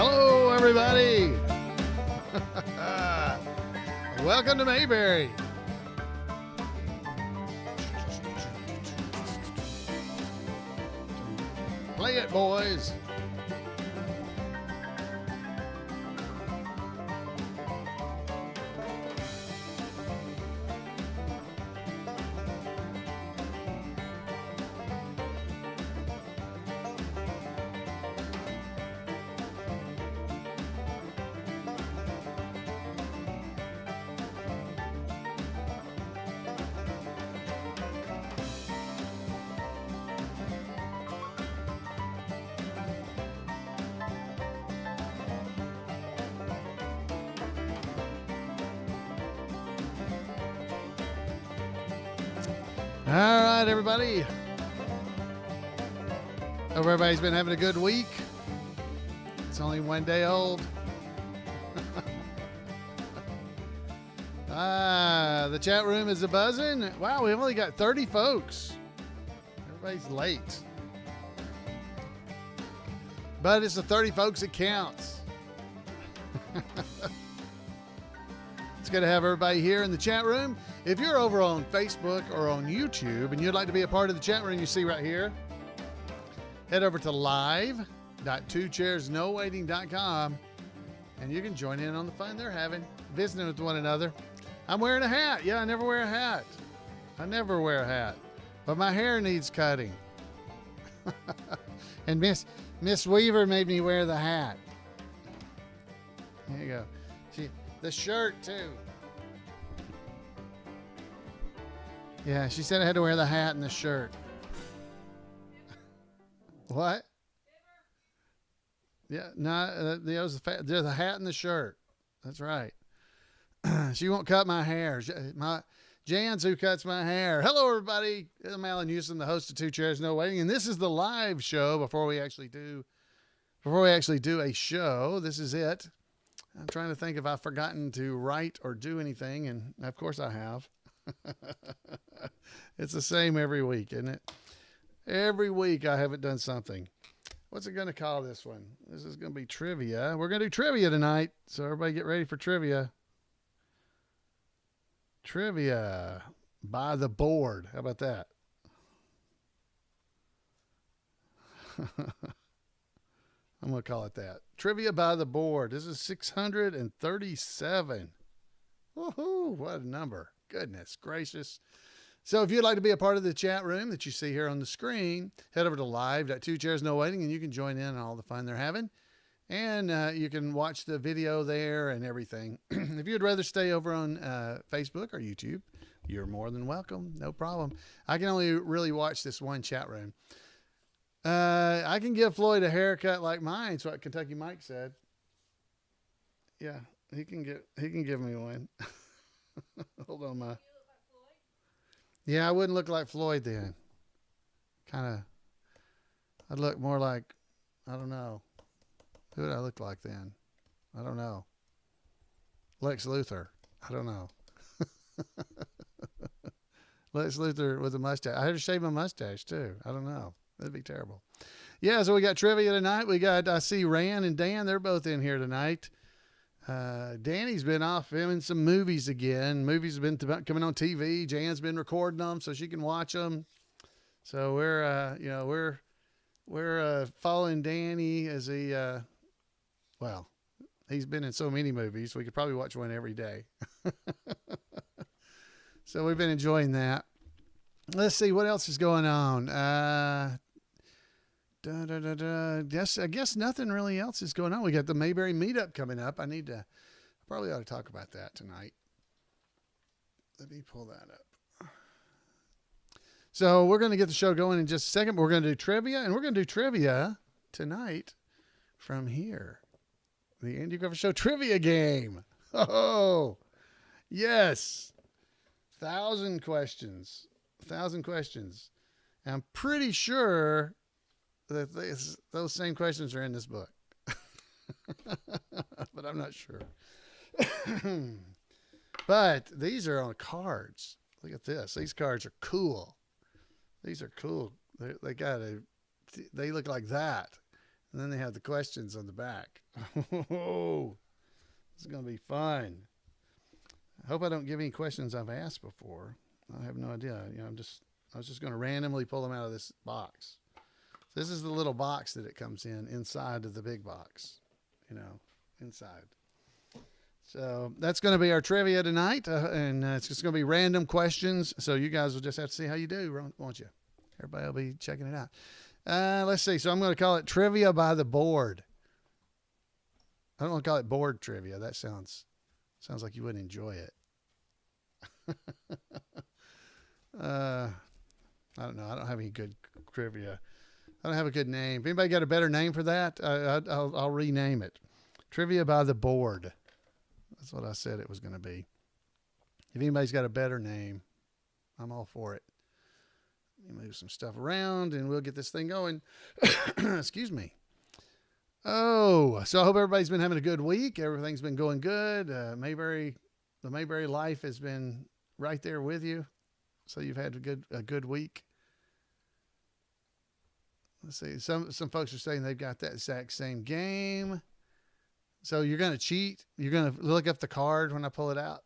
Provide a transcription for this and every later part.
Hello, everybody. Welcome to Mayberry. Play it, boys. All right, everybody. Hope everybody's been having a good week. It's only one day old. The chat room is a buzzing. Wow, we've only got 30 folks. Everybody's late. But it's the 30 folks that counts. It's good to have everybody here in the chat room. If you're over on Facebook or on YouTube and you'd like to be a part of the chat room you see right here, head over to live.2chairsnowaiting.com and you can join in on the fun they're having, visiting with one another. I'm wearing a hat. Yeah, I never wear a hat. But my hair needs cutting. And Miss Weaver made me wear the hat. There you go. The shirt too. Yeah, she said I had to wear the hat and the shirt. What? Yeah, no, there's the hat and the shirt. That's right. She won't cut my hair. Jan's who cuts my hair. Hello, everybody. I'm Alan Houston, the host of Two Chairs No Waiting, and this is the live show before we actually do a show. This is it. I'm trying to think if I've forgotten to write or do anything, and of course I have. It's the same every week, isn't it? Every week I haven't done something. What's it going to call this one? This is going to be trivia. We're going to do trivia tonight, so everybody get ready for trivia. Trivia by the board. How about that? I'm going to call it that. Trivia by the board. This is 637. Woohoo! What a number. Goodness gracious. So if you'd like to be a part of the chat room that you see here on the screen, head over to live.2chairsnowaiting and you can join in on all the fun they're having. And you can watch the video there and everything. If you'd rather stay over on Facebook or YouTube, you're more than welcome. No problem. I can only really watch this one chat room. I can give Floyd a haircut like mine. That's what Kentucky Mike said. Yeah, he can give me one. Hold on, yeah, I wouldn't look like Floyd then. I'd look more like, I don't know. Who would I look like then? I don't know. Lex Luthor. I don't know. Lex Luthor with a mustache. I had to shave my mustache too. I don't know. That'd be terrible. Yeah, so we got trivia tonight. I see Rand and Dan. They're both in here tonight. Danny's been off filming some movies again. Movies have been coming on TV. Jan's been recording them so she can watch them. So we're following Danny as he, he's been in so many movies. We could probably watch one every day. So we've been enjoying that. Let's see what else is going on. I guess nothing really else is going on. We got the Mayberry meetup coming up. I probably ought to talk about that tonight. Let me pull that up. So we're going to get the show going in just a second. But we're going to do trivia, and we're going to do trivia tonight from here. The Andy Griffith Show trivia game. Oh, yes. 1,000 questions. 1,000 questions. And I'm pretty sure that those same questions are in this book. But I'm not sure. But these are on cards. Look at this. These cards are cool. These are cool. They look like that. And then they have the questions on the back. Oh, this is going to be fun. I hope I don't give any questions I've asked before. I have no idea. I was just going to randomly pull them out of this box. So this is the little box that it comes in inside of the big box, inside. So that's going to be our trivia tonight, and it's just going to be random questions. So you guys will just have to see how you do, won't you? Everybody will be checking it out. Let's see. So I'm going to call it Trivia by the Board. I don't want to call it board trivia. That sounds like you wouldn't enjoy it. I don't know. I don't have any good trivia. I don't have a good name. If anybody got a better name for that, I'll rename it. Trivia by the Board. That's what I said it was going to be. If anybody's got a better name, I'm all for it. Let me move some stuff around and we'll get this thing going. Excuse me. Oh, so I hope everybody's been having a good week. Everything's been going good. The Mayberry life has been right there with you. So you've had a good week. Let's see. Some folks are saying they've got that exact same game. So you're going to cheat. You're going to look up the card when I pull it out.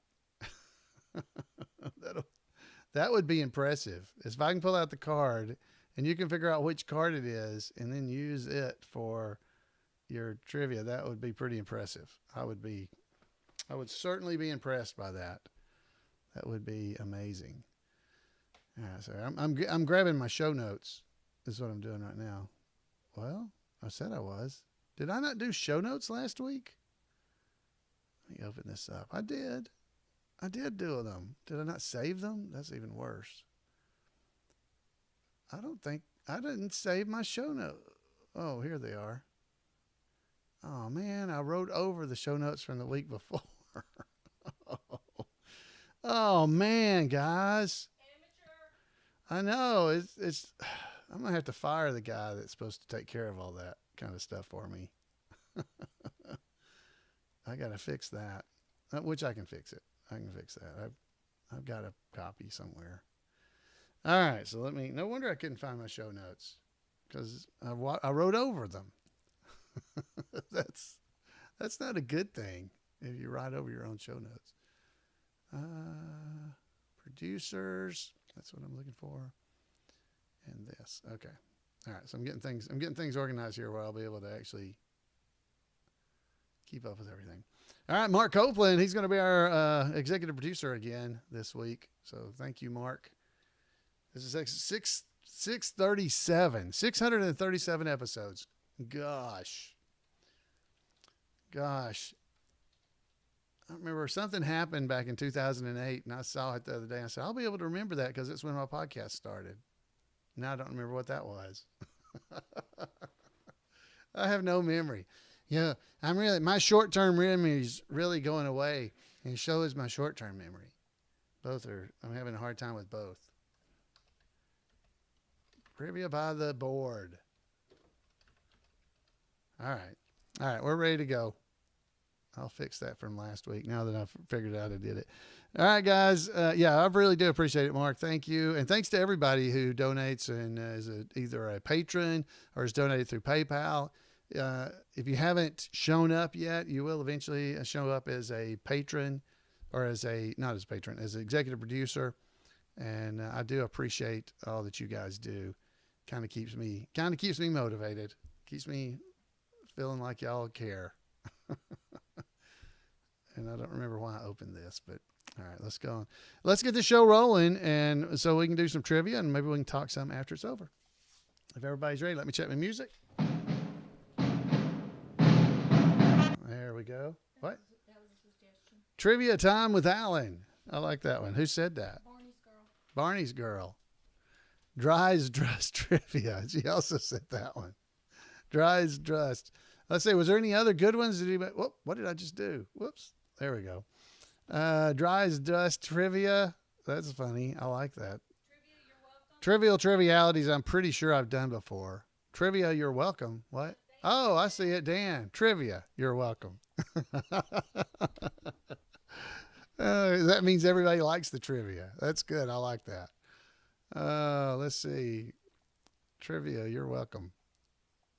That would be impressive. If I can pull out the card and you can figure out which card it is and then use it for your trivia, that would be pretty impressive. I would certainly be impressed by that. That would be amazing. So I'm grabbing my show notes. Is what I'm doing right now. Well, I said I was. Did I not do show notes last week? Let me open this up. I did. I did do them. Did I not save them? That's even worse. I didn't save my show notes. Oh, here they are. Oh, man, I wrote over the show notes from the week before. Oh, man, guys. I know. It's. I'm going to have to fire the guy that's supposed to take care of all that kind of stuff for me. I got to fix that, which I can fix it. I can fix that. I've got a copy somewhere. All right. So no wonder I couldn't find my show notes because I wrote over them. That's not a good thing if you write over your own show notes. Producers. That's what I'm looking for. And this. Okay. All right. So I'm getting things organized here where I'll be able to actually keep up with everything. All right. Mark Copeland, he's going to be our executive producer again this week. So thank you, Mark. This is 637 episodes. Gosh. I remember something happened back in 2008 and I saw it the other day. And I said, I'll be able to remember that because it's when my podcast started. Now I don't remember what that was. I have no memory. Yeah, my short-term memory is really going away, and so is my short-term memory. I'm having a hard time with both. Trivia by the Board. All right, we're ready to go. I'll fix that from last week now that I've figured out I did it. All right, guys. I really do appreciate it, Mark. Thank you. And thanks to everybody who donates and is either a patron or is donated through PayPal. If you haven't shown up yet, you will eventually show up as a patron or not as a patron, as an executive producer. And I do appreciate all that you guys do. Kind of keeps me motivated. Keeps me feeling like y'all care. And I don't remember why I opened this, but all right, let's go on. Let's get the show rolling, and so we can do some trivia, and maybe we can talk some after it's over. If everybody's ready, let me check my music. There we go. What? That was a suggestion. Trivia time with Alan. I like that one. Who said that? Barney's girl. Dries Drust Trivia. She also said that one. Dries Drust. Let's see. Was there any other good ones? What did I just do? Whoops. There we go. Dries Dust Trivia. That's funny. I like that. Trivia, you're welcome. Trivial trivialities I'm pretty sure I've done before. Trivia, you're welcome. What? Oh, I see it, Dan. Trivia, you're welcome. That means everybody likes the trivia. That's good. I like that. Let's see. Trivia, you're welcome.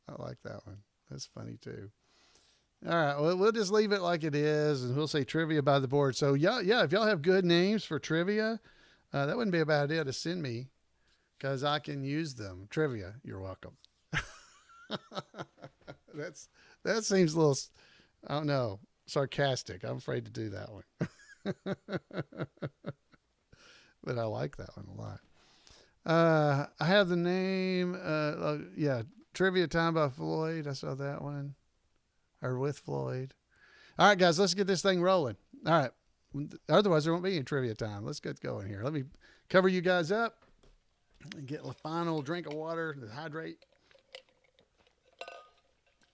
I like that one. That's funny too. All right, well, we'll just leave it like it is, and we'll say trivia by the board. So yeah, if y'all have good names for trivia, that wouldn't be a bad idea to send me, because I can use them. Trivia, you're welcome. That seems a little, I don't know, sarcastic. I'm afraid to do that one, but I like that one a lot. I have the name. Yeah, Trivia Time by Floyd. I saw that one. Or with Floyd. All right, guys, let's get this thing rolling. All right. Otherwise, there won't be any trivia time. Let's get going here. Let me cover you guys up and get a final drink of water to hydrate.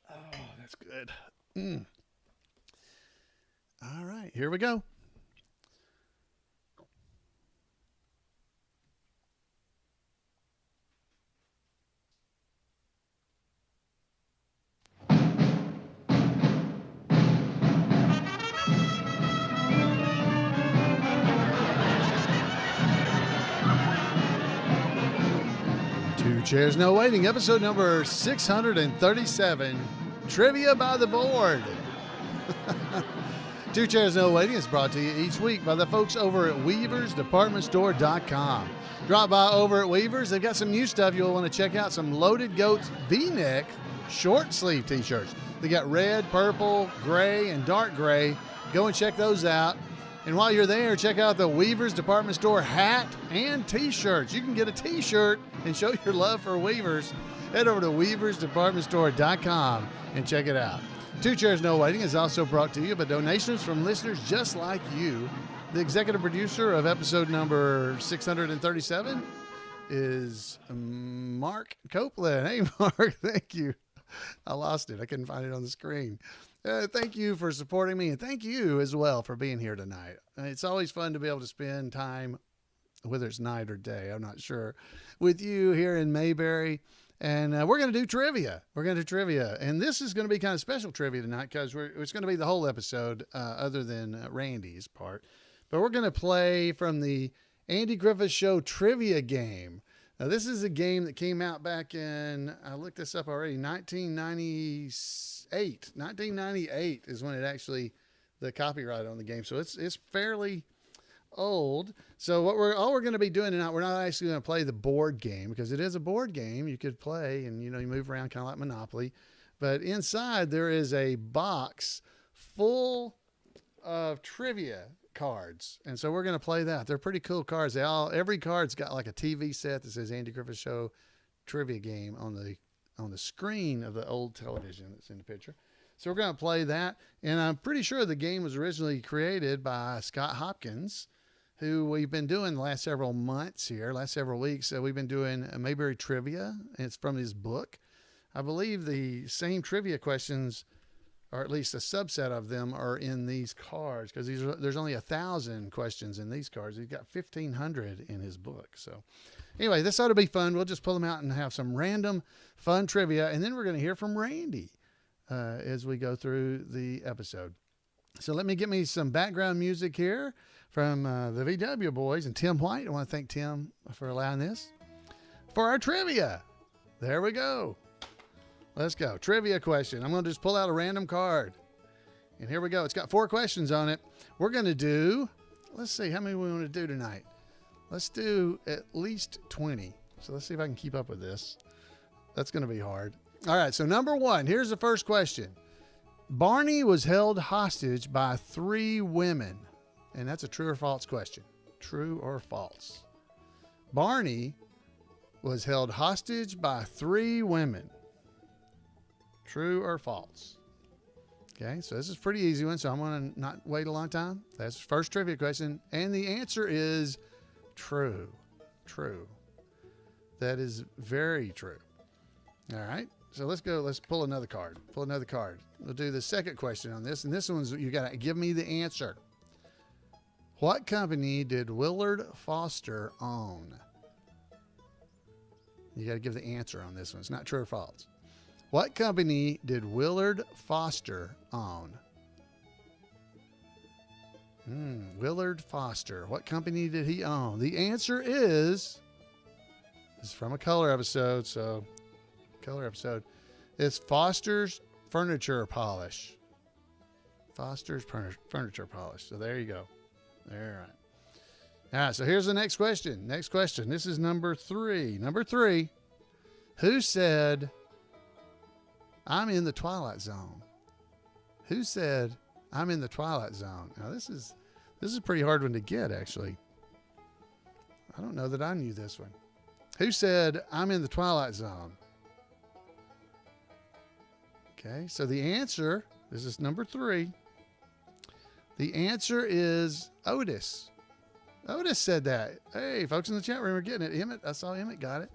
Oh, that's good. All right, here we go. Two Chairs No Waiting, episode number 637, Trivia by the Board. Two Chairs No Waiting is brought to you each week by the folks over at WeaversDepartmentStore.com. Drop by over at Weavers. They've got some new stuff you'll want to check out. Some Loaded Goats V-neck short sleeve t-shirts. They got red, purple, gray, and dark gray. Go and check those out. And while you're there, check out the Weavers Department Store hat and t-shirts. You can get a t-shirt and show your love for Weavers. Head over to WeaversDepartmentStore.com and check it out. Two Chairs No Waiting is also brought to you by donations from listeners just like you. The executive producer of episode number 637 is Mark Copeland. Hey, Mark, thank you. I lost it. I couldn't find it on the screen. Thank you for supporting me, and thank you as well for being here tonight. It's always fun to be able to spend time, whether it's night or day, I'm not sure, with you here in Mayberry. And we're going to do trivia. And this is going to be kind of special trivia tonight, because it's going to be the whole episode other than Randy's part. But we're going to play from the Andy Griffith Show trivia game. Now, this is a game that came out back in, I looked this up already, 1998. 1998 is when it actually, the copyright on the game. So it's fairly old. So all we're going to be doing tonight, we're not actually going to play the board game, because it is a board game you could play, and you move around kind of like Monopoly. But inside there is a box full of trivia cards, and so we're going to play that. They're pretty cool cards. Every card's got like a TV set that says Andy Griffith Show trivia game on the screen of the old television that's in the picture. So we're going to play that, and I'm pretty sure the game was originally created by Scott Hopkins, who we've been doing the last several months here, last several weeks. We've been doing Mayberry Trivia, and it's from his book. I believe the same trivia questions, or at least a subset of them, are in these cards, because there's only 1,000 questions in these cards. He's got 1,500 in his book. So anyway, this ought to be fun. We'll just pull them out and have some random fun trivia, and then we're going to hear from Randy as we go through the episode. So let me get me some background music here from the VW boys and Tim White. I want to thank Tim for allowing this for our trivia. There we go. Let's go. Trivia question. I'm going to just pull out a random card. And here we go. It's got 4 questions on it. We're going to do, let's see how many we want to do tonight. Let's do at least 20. So let's see if I can keep up with this. That's going to be hard. All right. So number 1, here's the first question. Barney was held hostage by 3 women. And that's a true or false question. True or false? Barney was held hostage by 3 women. True or false? Okay, so this is a pretty easy one, so I'm going to not wait a long time. That's the first trivia question, and the answer is true. True. That is very true. All right, so let's go. Let's pull another card. Pull another card. We'll do the second question on this, and this one's, you got to give me the answer. What company did Willard Foster own? You got to give the answer on this one. It's not true or false. What company did Willard Foster own? Willard Foster. What company did he own? The answer is, this is from a color episode, so color episode. It's Foster's Furniture Polish. Foster's Furniture Polish. So there you go. All right. All right, so here's the next question. Next question. This is number 3. Number 3. Who said, I'm in the Twilight Zone? Who said, I'm in the Twilight Zone? Now, this is a pretty hard one to get, actually. I don't know that I knew this one. Who said, I'm in the Twilight Zone? Okay, so the answer, this is number 3. The answer is Otis. Otis said that. Hey, folks in the chat room are getting it. Emmett, I saw Emmett got it.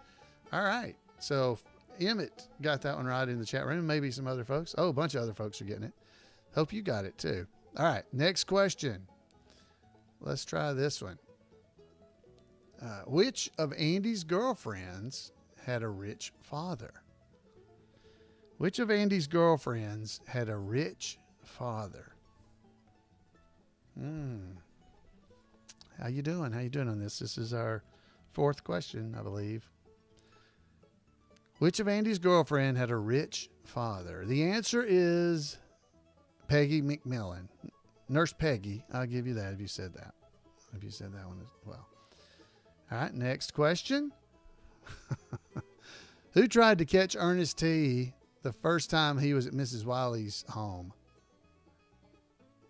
All right. So Emmett got that one right in the chat room. Maybe some other folks. Oh, a bunch of other folks are getting it. Hope you got it too. All right. Next question. Let's try this one. Which of Andy's girlfriends had a rich father? Which of Andy's girlfriends had a rich father? How you doing? How you doing on this? This is our 4th question, I believe. Which of Andy's girlfriend had a rich father? The answer is Peggy McMillan. Nurse Peggy. I'll give you that if you said that. If you said that one as well. All right, next question. Who tried to catch Ernest T. the first time he was at Mrs. Wiley's home?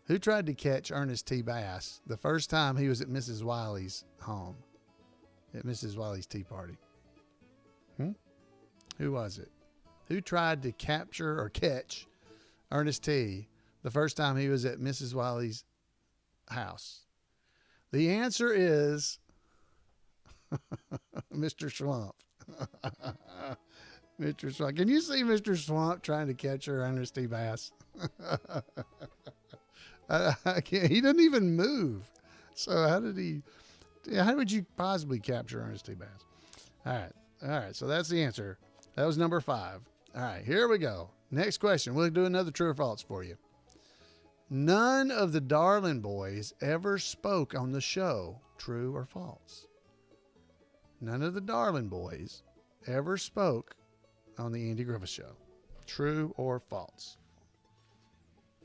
Who tried to catch Ernest T. Bass the first time he was at Mrs. Wiley's home? At Mrs. Wiley's tea party? Who was it? Who tried to capture or catch Ernest T. the first time he was at Mrs. Wiley's house? The answer is Mr. Swamp. Mr. Swamp. Can you see Mr. Swamp trying to catch her Ernest T. Bass? I can't. He doesn't even move. So how would you possibly capture Ernest T. Bass? All right. So that's the answer. That was number 5. All right, here we go. Next question. We'll do another true or false for you. None of the Darling Boys ever spoke on the show. True or false? None of the Darling Boys ever spoke on the Andy Griffith Show. True or false?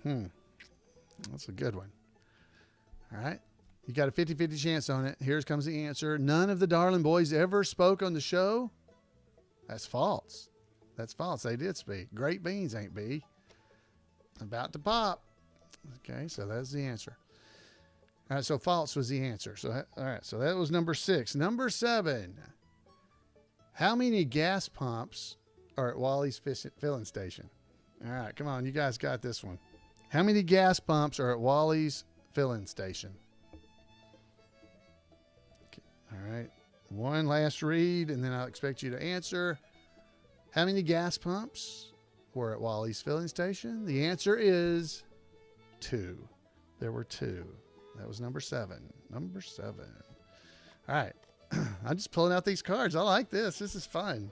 That's a good one. All right. You got a 50-50 chance on it. Here comes the answer. None of the Darling Boys ever spoke on the show. That's false. That's false. They did speak. Great beans ain't be. About to pop. Okay, so that's the answer. All right, so false was the answer. So, all right, so that was number 6. Number 7. How many gas pumps are at Wally's filling station? All right, come on. You guys got this one. How many gas pumps are at Wally's filling station? Okay, all right. One last read, and then I'll expect you to answer. How many gas pumps were at Wally's filling station? The answer is 2. There were 2. That was number 7. Number 7. All right. I'm just pulling out these cards. I like this. This is fun.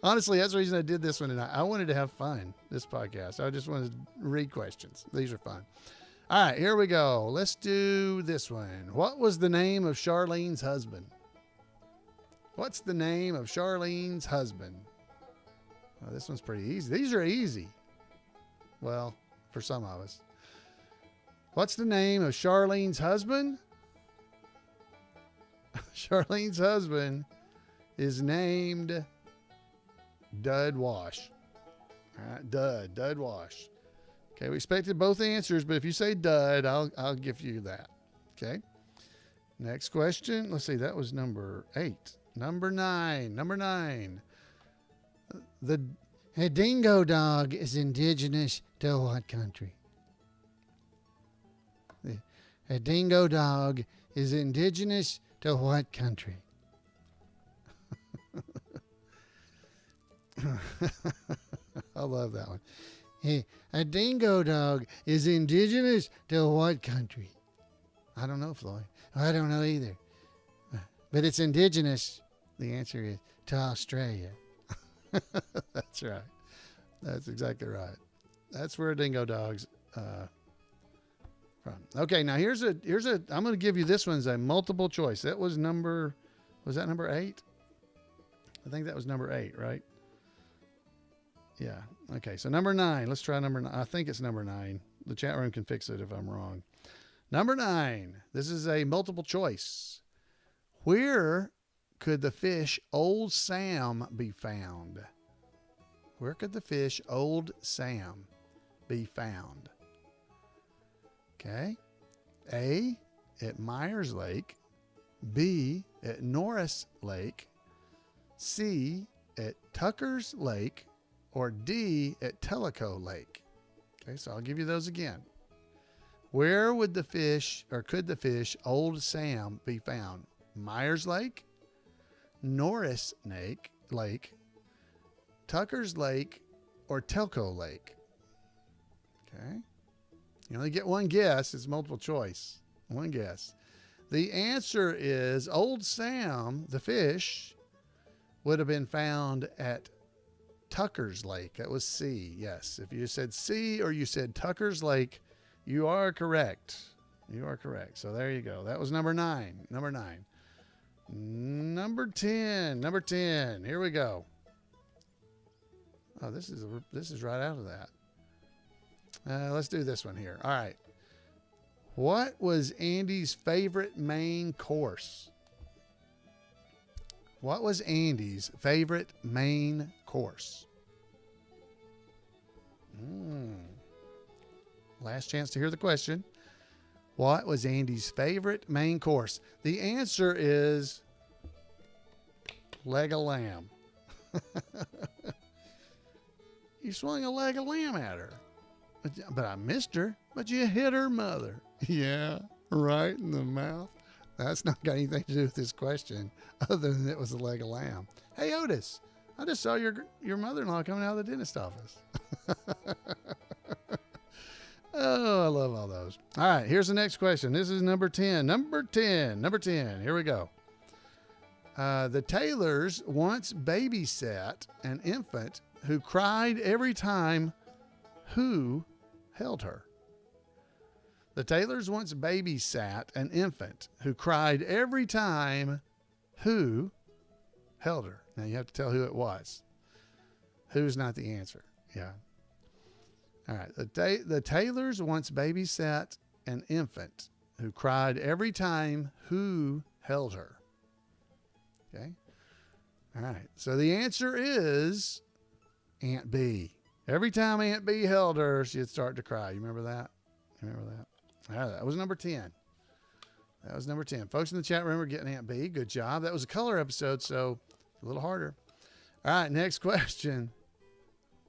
Honestly, that's the reason I did this one tonight. I wanted to have fun, this podcast. I just wanted to read questions. These are fun. All right, here we go. Let's do this one. What was the name of Charlene's husband? What's the name of Charlene's husband? Oh, this one's pretty easy. These are easy. Well, for some of us. What's the name of Charlene's husband? Charlene's husband is named Dud Wash. All right, Dud Wash. Okay, we expected both answers, but if you say Dud, I'll give you that. Okay. Next question. Let's see. That was number 8. Number 9. A dingo dog is indigenous to what country? A dingo dog is indigenous to what country? I love that one. A dingo dog is indigenous to what country? I don't know, Floyd. I don't know either. But it's indigenous. The answer is to Australia. That's right. That's exactly right. That's where dingo dogs from. Okay, now here's a I'm going to give you this one as a multiple choice. That was number 8? I think that was number 8, right? Yeah. Okay. So number 9. Let's try number 9. I think it's number 9. The chat room can fix it if I'm wrong. Number 9. This is a multiple choice. Where could the fish Old Sam be found? Where could the fish Old Sam be found? Okay. A, at Myers Lake. B, at Norris Lake. C, at Tucker's Lake. Or D, at Tellico Lake. Okay, so I'll give you those again. Where would the fish, or could the fish Old Sam be found? Myers Lake, Norris Lake, Tucker's Lake, or Tellico Lake? Okay. You only get one guess. It's multiple choice. One guess. The answer is Old Sam, the fish, would have been found at Tucker's Lake. That was C. Yes. If you said C or you said Tucker's Lake, you are correct. You are correct. So there you go. That was number 9. Number 9. Number 10. Number 10. Here we go. Oh, this is right out of that. Let's do this one here. All right. What was Andy's favorite main course? What was Andy's favorite main course? Last chance to hear the question. What was Andy's favorite main course? The answer is leg of lamb. You swung a leg of lamb at her. But I missed her. But you hit her mother. Yeah, right in the mouth. That's not got anything to do with this question other than it was a leg of lamb. Hey, Otis, I just saw your mother-in-law coming out of the dentist office. Oh, I love all those. All right, here's the next question. This is number 10. Number 10. Here we go. The Taylors once babysat an infant who cried every time who held her. The Taylors once babysat an infant who cried every time who held her. Now you have to tell who it was. Who's not the answer. Yeah. All right. The Taylors once babysat an infant who cried every time who held her. Okay. All right. So the answer is Aunt B. Every time Aunt B held her, she'd start to cry. You remember that? All right, that was number 10. Folks in the chat room are getting Aunt B. Good job. That was a color episode, so a little harder. All right, next question.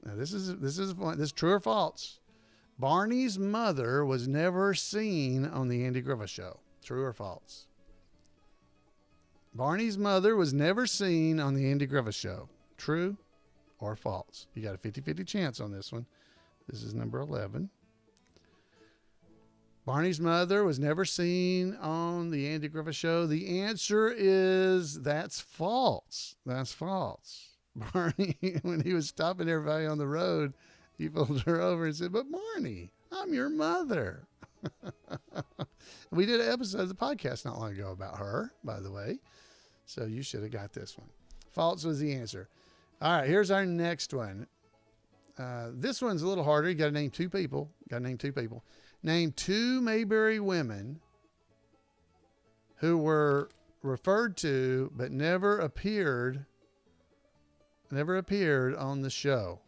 Now this is fun. This is true or false. Barney's mother was never seen on the Andy Griffith Show. True or false? Barney's mother was never seen on the Andy Griffith Show. True or false? You got a 50-50 chance on this one. This is number 11. Barney's mother was never seen on the Andy Griffith Show. The answer is that's false. That's false. Barney, when he was stopping everybody on the road, he pulled her over and said, "But Barney, I'm your mother." We did an episode of the podcast not long ago about her, by the way. So you should have got this one. False was the answer. All right, here's our next one. This one's a little harder. You got to name two people. Name 2 Mayberry women who were referred to but never appeared on the show.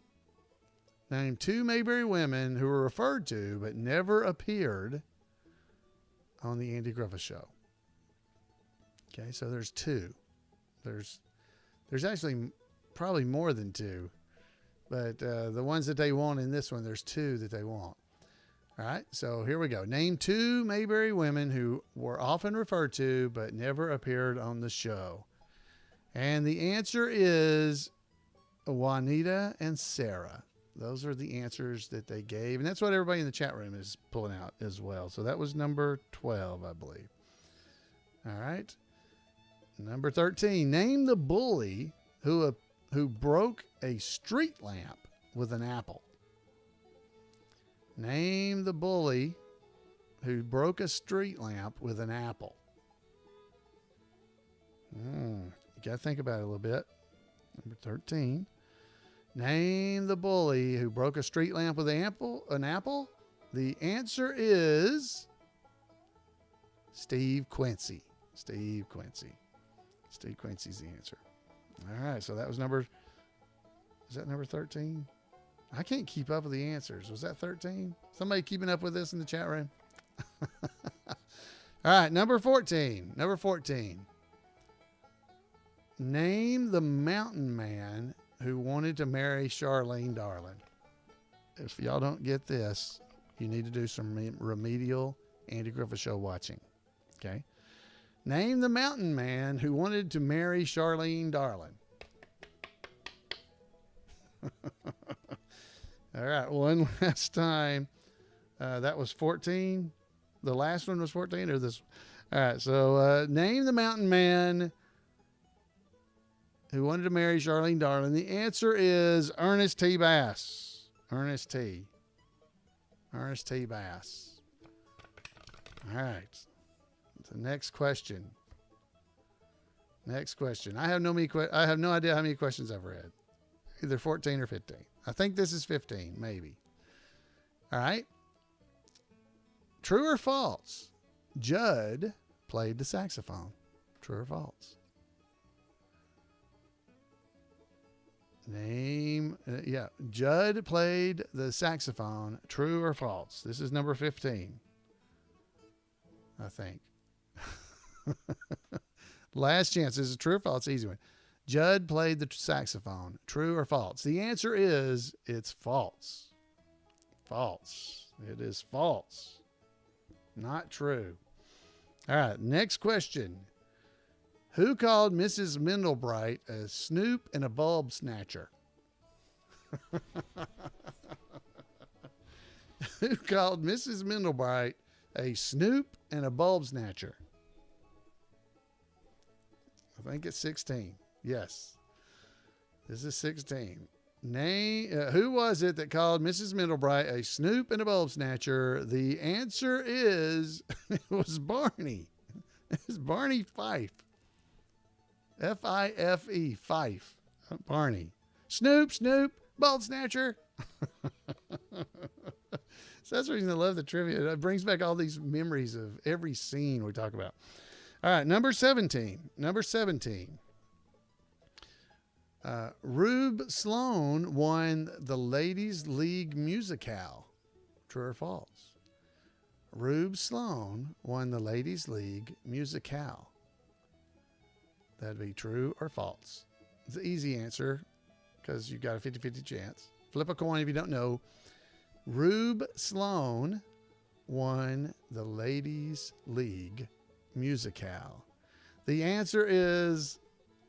Name 2 Mayberry women who were referred to but never appeared on the Andy Griffith Show. Okay, so there's 2. There's actually probably more than 2, but the ones that they want in this one, there's 2 that they want. All right, so here we go. Name 2 Mayberry women who were often referred to but never appeared on the show. And the answer is Juanita and Sarah. Those are the answers that they gave. And that's what everybody in the chat room is pulling out as well. So that was number 12, I believe. All right. Number 13. Name the bully who broke a street lamp with an apple. Name the bully who broke a street lamp with an apple. You got to think about it a little bit. Number 13. Name the bully who broke a street lamp with an apple. The answer is Steve Quincy. Steve Quincy. Steve Quincy's the answer. All right, so that was number 13? I can't keep up with the answers. Was that 13? Somebody keeping up with this in the chat room? All right, number 14. Number 14. Name the mountain man who wanted to marry Charlene Darling. If y'all don't get this, you need to do some remedial Andy Griffith Show watching. Okay? Name the mountain man who wanted to marry Charlene Darling. All right, one last time. That was 14. The last one was 14 or this? All right, so name the mountain man who wanted to marry Charlene Darling. The answer is Ernest T. Bass. Ernest T. Bass. All right. The next question. I have no idea how many questions I've read. Either 14 or 15. I think this is 15, maybe. All right. True or false? Judd played the saxophone. True or false? Judd played the saxophone. True or false? This is number 15. I think. Last chance. This is true or false? Easy one. Judd played the saxophone. True or false? The answer is it's false. False. It is false. Not true. All right. Next question. Who called Mrs. Mendelbright a snoop and a bulb snatcher? Who called Mrs. Mendelbright a snoop and a bulb snatcher? I think it's 16. Yes. This is 16. Who was it that called Mrs. Mendelbright a snoop and a bulb snatcher? The answer is it was Barney. It's Barney Fife. F-I-F-E. Fife. Barney. Snoop, bulb snatcher. So that's the reason I love the trivia. It brings back all these memories of every scene we talk about. All right, number 17. Rube Sloan won the Ladies League Musicale. True or false? Rube Sloan won the Ladies League Musicale. That'd be true or false. It's an easy answer because you've got a 50-50 chance. Flip a coin if you don't know. Rube Sloan won the Ladies League Musicale. The answer is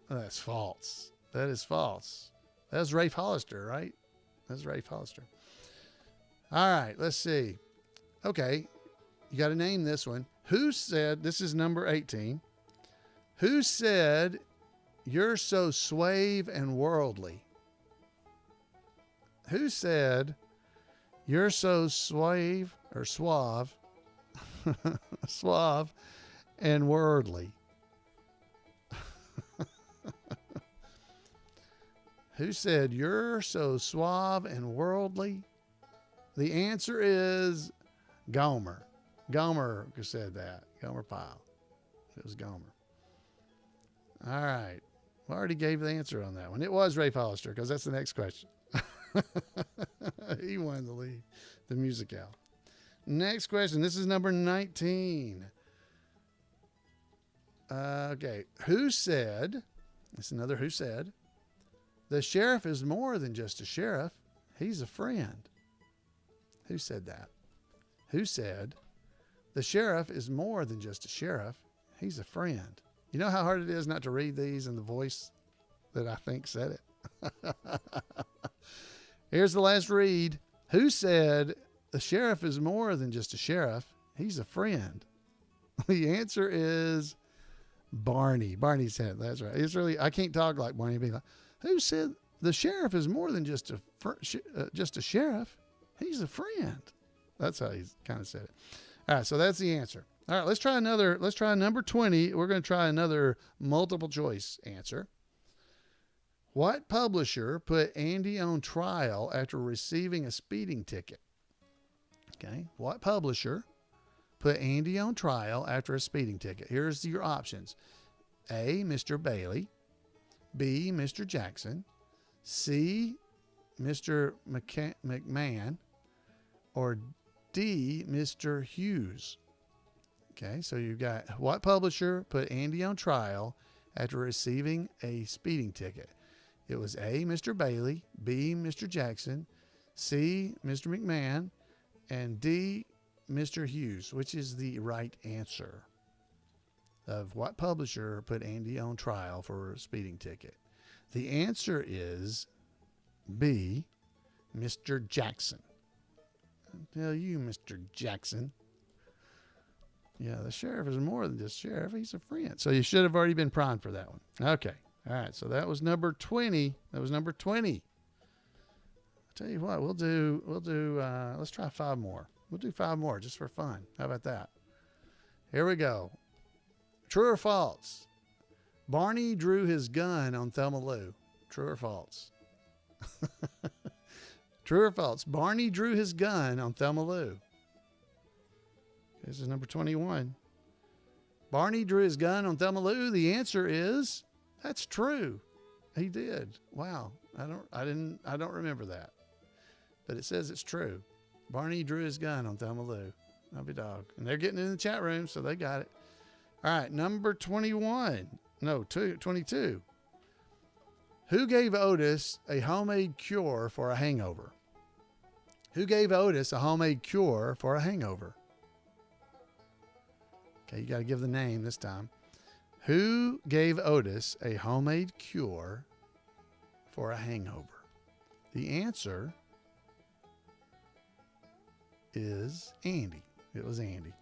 that's false. That is false. That's Rafe Hollister, right? That's Rafe Hollister. All right, let's see. Okay, you got to name this one. Who said, this is number 18. Who said, "You're so suave and worldly"? Who said, "You're so suave" or suave, suave and worldly"? Who said, "You're so suave and worldly"? The answer is Gomer. Gomer said that. Gomer Pyle. It was Gomer. All right. I already gave the answer on that one. It was Rafe Hollister because that's the next question. He won the lead, the musicale. Next question. This is number 19. Okay. Who said, it's another who said, "The sheriff is more than just a sheriff. He's a friend"? Who said that? Who said, "The sheriff is more than just a sheriff. He's a friend"? You know how hard it is not to read these in the voice that I think said it? Here's the last read. Who said, "The sheriff is more than just a sheriff. He's a friend"? The answer is Barney. Barney said, that's right. It's really, I can't talk like Barney. Be like, who said the sheriff is more than just a sheriff? He's a friend. That's how he kind of said it. All right, so that's the answer. All right, let's try number 20. We're going to try another multiple choice answer. What publisher put Andy on trial after receiving a speeding ticket? Okay. What publisher put Andy on trial after a speeding ticket? Here's your options. A, Mr. Bailey. B, Mr. Jackson. C, Mr. McMahon. Or D, Mr. Hughes. Okay, so you've got what publisher put Andy on trial after receiving a speeding ticket? It was A, Mr. Bailey, B, Mr. Jackson, C, Mr. McMahon, and D, Mr. Hughes. Which is the right answer of what publisher put Andy on trial for a speeding ticket? The answer is B, Mr. Jackson. I'll tell you, Mr. Jackson. Yeah, the sheriff is more than just sheriff. He's a friend. So you should have already been primed for that one. Okay. All right. So that was number 20. That was number 20. I'll tell you what, let's try 5 more. We'll do 5 more just for fun. How about that? Here we go. True or false? Barney drew his gun on Thelma Lou. True or false? True or false? Barney drew his gun on Thelma Lou. This is number 21. Barney drew his gun on Thelma Lou. The answer is that's true. He did. Wow. I don't remember that, but it says it's true. Barney drew his gun on Thelma Lou. I'll be dog. And they're getting in the chat room, so they got it. All right. Number 21. No, 22. Who gave Otis a homemade cure for a hangover? Who gave Otis a homemade cure for a hangover? Okay, you got to give the name this time. Who gave Otis a homemade cure for a hangover? The answer is Andy. It was Andy.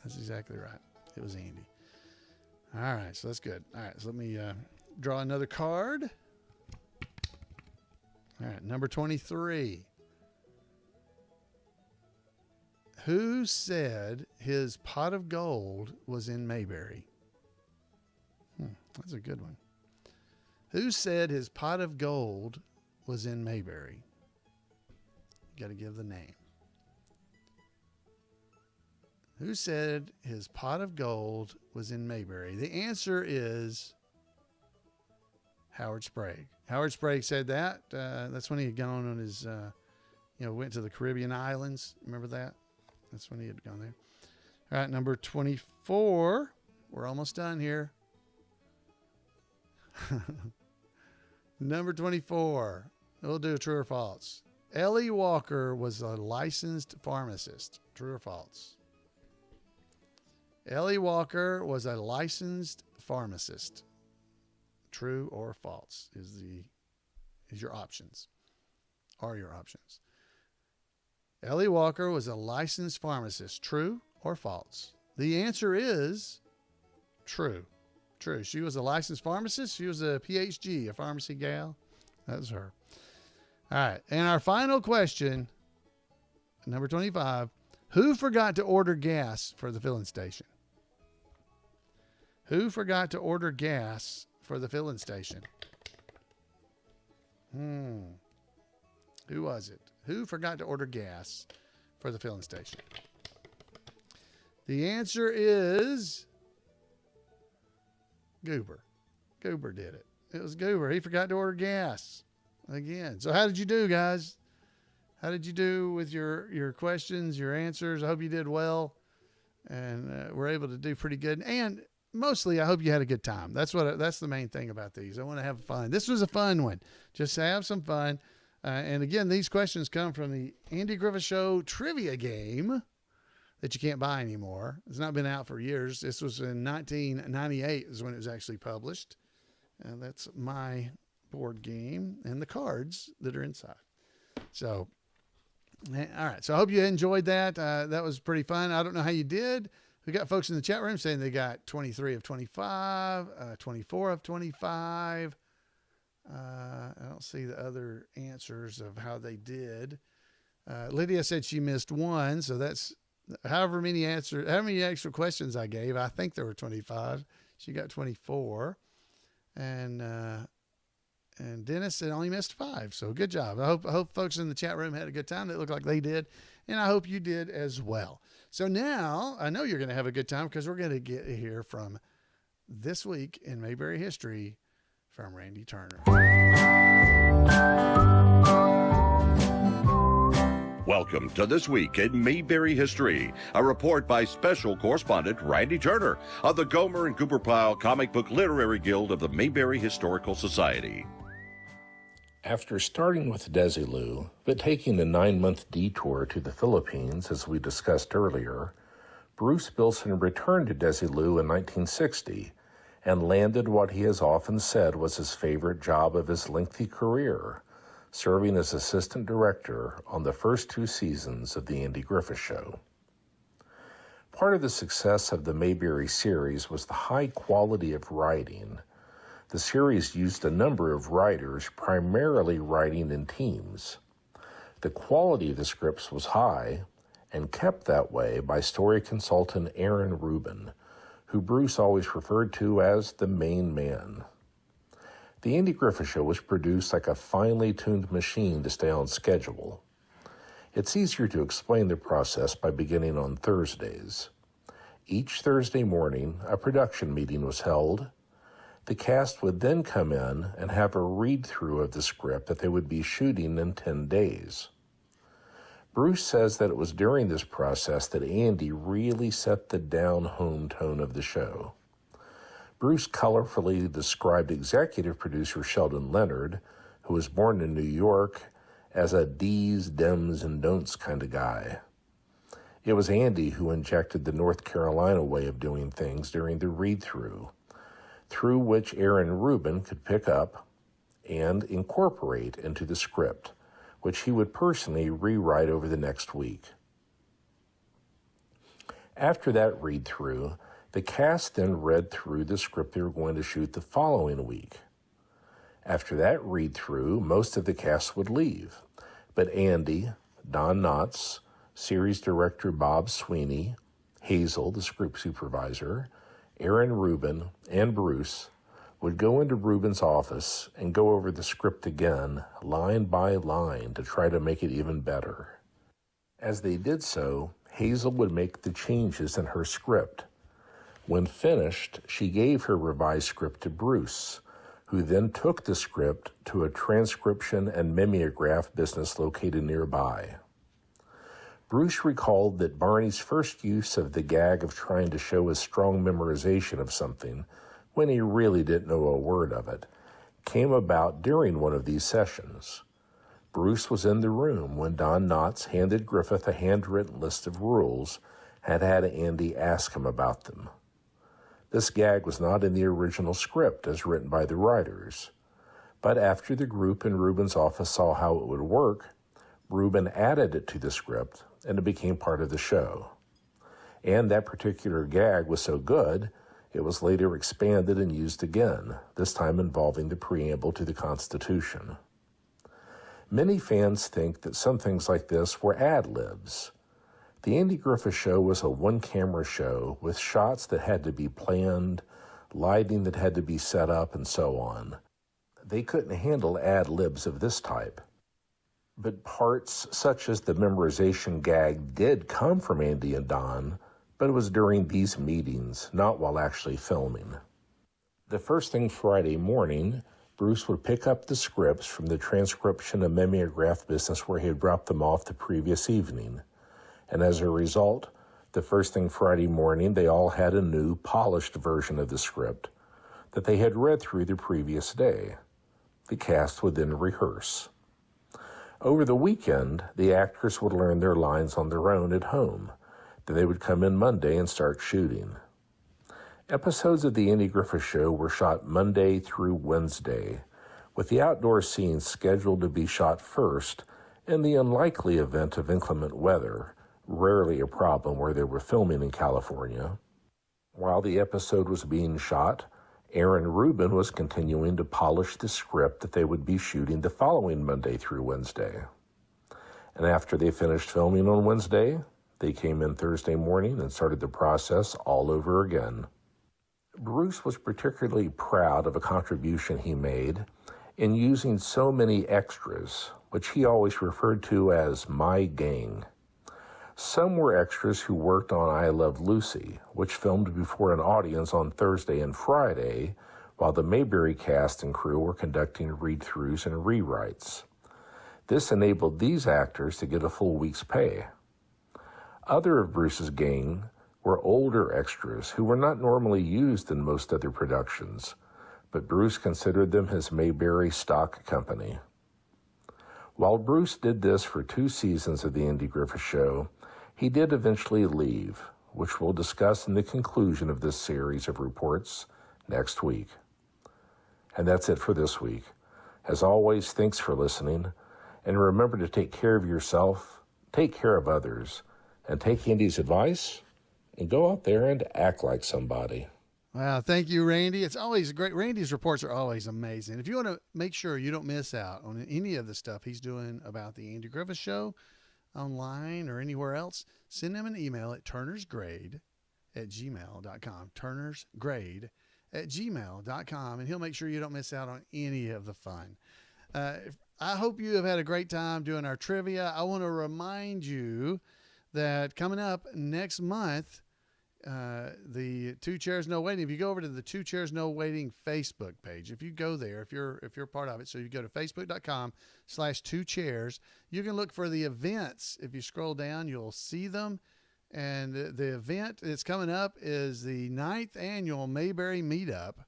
That's exactly right. It was Andy. All right, so that's good. All right, so let me draw another card. All right, number 23. Who said his pot of gold was in Mayberry? That's a good one. Who said his pot of gold was in Mayberry? You got to give the name. Who said his pot of gold was in Mayberry? The answer is Howard Sprague. Howard Sprague said that. That's when he had gone on his, went to the Caribbean islands. Remember that? That's when he had gone there. All right, number 24. We're almost done here. Number 24. We'll do true or false. Ellie Walker was a licensed pharmacist. True or false? Ellie Walker was a licensed pharmacist. True or false is your options. Are your options. Ellie Walker was a licensed pharmacist. True or false? The answer is true. True. She was a licensed pharmacist. She was a PhD, a pharmacy gal. That was her. All right. And our final question, number 25. Who forgot to order gas for the filling station? Who forgot to order gas for the filling station? Who was it? Who forgot to order gas for the filling station? The answer is Goober. Goober did it. It was Goober. He forgot to order gas again. So how did you do, guys? How did you do with your questions, your answers? I hope you did well, and we're able to do pretty good. And mostly, I hope you had a good time. That's the main thing about these. I want to have fun. This was a fun one. Just have some fun. And again, these questions come from the Andy Griffith Show trivia game that you can't buy anymore. It's not been out for years. This was in 1998 is when it was actually published. And that's my board game and the cards that are inside. So, all right. So I hope you enjoyed that. That was pretty fun. I don't know how you did. We got folks in the chat room saying they got 23 of 25, 24 of 25. I don't see the other answers of how they did. Lydia said she missed one. So that's how many extra questions I gave. I think there were 25. She got 24. And And Dennis had only missed 5. So good job. I hope folks in the chat room had a good time. They looked like they did. And I hope you did as well. So now I know you're going to have a good time because we're going to get here from This Week in Mayberry History from Randy Turner. Welcome to This Week in Mayberry History, a report by Special Correspondent Randy Turner of the Gomer and Cooper Pyle Comic Book Literary Guild of the Mayberry Historical Society. After starting with Desilu, but taking a 9-month detour to the Philippines, as we discussed earlier, Bruce Bilson returned to Desilu in 1960 and landed what he has often said was his favorite job of his lengthy career, serving as assistant director on the first 2 seasons of The Andy Griffith Show. Part of the success of the Mayberry series was the high quality of writing. The series used a number of writers, primarily writing in teams. The quality of the scripts was high and kept that way by story consultant Aaron Rubin, who Bruce always referred to as the main man. The Andy Griffith Show was produced like a finely tuned machine to stay on schedule. It's easier to explain the process by beginning on Thursdays. Each Thursday morning, a production meeting was held. The cast would then come in and have a read-through of the script that they would be shooting in 10 days. Bruce says that it was during this process that Andy really set the down-home tone of the show. Bruce colorfully described executive producer Sheldon Leonard, who was born in New York, as a D's, Dems, and Don'ts kind of guy. It was Andy who injected the North Carolina way of doing things during the read-through, through which Aaron Rubin could pick up and incorporate into the script, which he would personally rewrite over the next week. After that read-through, the cast then read through the script they were going to shoot the following week. After that read-through, most of the cast would leave, but Andy, Don Knotts, series director Bob Sweeney, Hazel, the script supervisor, Aaron Rubin, and Bruce would go into Rubin's office and go over the script again, line by line, to try to make it even better. As they did so, Hazel would make the changes in her script. When finished, she gave her revised script to Bruce, who then took the script to a transcription and mimeograph business located nearby. Bruce recalled that Barney's first use of the gag of trying to show his strong memorization of something, when he really didn't know a word of it, came about during one of these sessions. Bruce was in the room when Don Knotts handed Griffith a handwritten list of rules and had Andy ask him about them. This gag was not in the original script as written by the writers, but after the group in Rubin's office saw how it would work, Rubin added it to the script and it became part of the show. And that particular gag was so good, it was later expanded and used again, this time involving the preamble to the Constitution. Many fans think that some things like this were ad-libs. The Andy Griffith Show was a one-camera show with shots that had to be planned, lighting that had to be set up, and so on. They couldn't handle ad-libs of this type. But parts such as the memorization gag did come from Andy and Don, but it was during these meetings, not while actually filming. The first thing Friday morning, Bruce would pick up the scripts from the transcription and mimeograph business where he had dropped them off the previous evening. And as a result, the first thing Friday morning, they all had a new, polished version of the script that they had read through the previous day. The cast would then rehearse. Over the weekend, the actors would learn their lines on their own at home. Then they would come in Monday and start shooting. Episodes of The Andy Griffith Show were shot Monday through Wednesday, with the outdoor scenes scheduled to be shot first in the unlikely event of inclement weather, rarely a problem where they were filming in California. While the episode was being shot, Aaron Rubin was continuing to polish the script that they would be shooting the following Monday through Wednesday. And after they finished filming on Wednesday, they came in Thursday morning and started the process all over again. Bruce was particularly proud of a contribution he made in using so many extras, which he always referred to as my gang. Some were extras who worked on I Love Lucy, which filmed before an audience on Thursday and Friday, while the Mayberry cast and crew were conducting read-throughs and rewrites. This enabled these actors to get a full week's pay. Other of Bruce's gang were older extras who were not normally used in most other productions, but Bruce considered them his Mayberry stock company. While Bruce did this for 2 seasons of The Andy Griffith Show, he did eventually leave, which we'll discuss in the conclusion of this series of reports next week. And that's it for this week. As always, thanks for listening, and remember to take care of yourself, take care of others, and take Andy's advice and go out there and act like somebody. Wow, thank you, Randy. It's always great. Randy's reports are always amazing. If you want to make sure you don't miss out on any of the stuff he's doing about the Andy Griffith Show online or anywhere else, send him an email at turnersgrade@gmail.com. turnersgrade@gmail.com, and he'll make sure you don't miss out on any of the fun. I hope you have had a great time doing our trivia. I want to remind you that coming up next month, the Two Chairs No Waiting. If you go over to the Two Chairs No Waiting Facebook page, if you go there, if you're part of it, so you go to facebook.com/2chairs, you can look for the events. If you scroll down, you'll see them. And the event that's coming up is the 9th annual Mayberry Meetup,